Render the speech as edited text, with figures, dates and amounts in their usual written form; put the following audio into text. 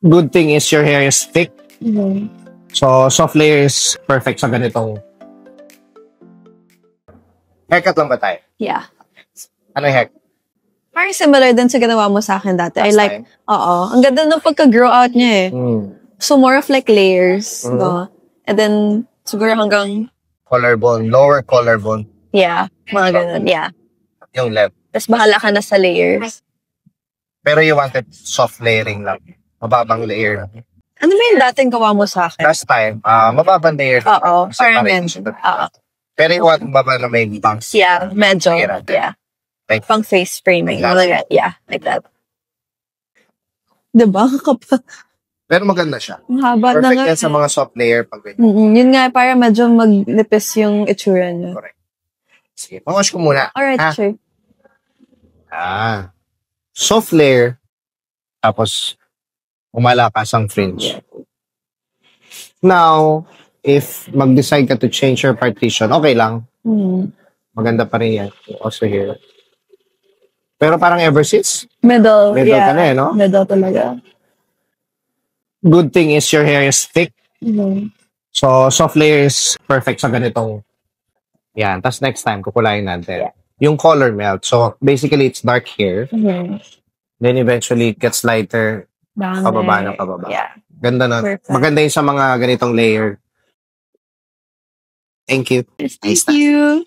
Good thing is your hair is thick. Mhm. So, soft layer is perfect sa ganitong. Haircut lang ba tayo? Yeah. Ano yung haircut? Parang similar din sa ginawa mo sa akin dati. I Last like, time? oo. Ang ganda ng pagka-grow out niya eh. So, more of like layers. No? And then, siguro hanggang, Collarbone, lower collarbone. yeah, mga ganun. Yeah. Yung left. Tapos bahala ka na sa layers. Pero you wanted soft layering lang. Mababang layer. Ano ba yung dating gawa mo sa akin? Last time, mababang layer. Oo. Kasi Parang parang- mention. Oo. Pero you want mababa na may bangs. Yeah, medyo. Layer. Yeah. Like, Pang face framing. Like that. Yeah, like that. Diba? Kapag pero maganda siya. ang haba na Perfect nga. yan sa mga soft layer pag ganyan. Yun nga, para medyo magnipis yung itsura niya. Correct. Sige, pawash ko muna. Alright, Ah. sure. Soft layer. Tapos, umalakas ang fringe. Now, if mag-decide ka to change your partition, okay lang. Maganda pa rin yan. Also here. Pero parang ever since, Middle Middle ka na eh, no? Middle talaga. good thing is your hair is thick. Mhm. So, soft layer is perfect sa ganitong. Yan. Tapos next time, kukulayin natin. Yeah. Yung color melt. So, basically, it's dark hair. Mhm. Then eventually, it gets lighter. Pababa na pababa. Yeah. Ganda na. Perfect. Maganda yun sa mga ganitong layer. Thank you. Thank you.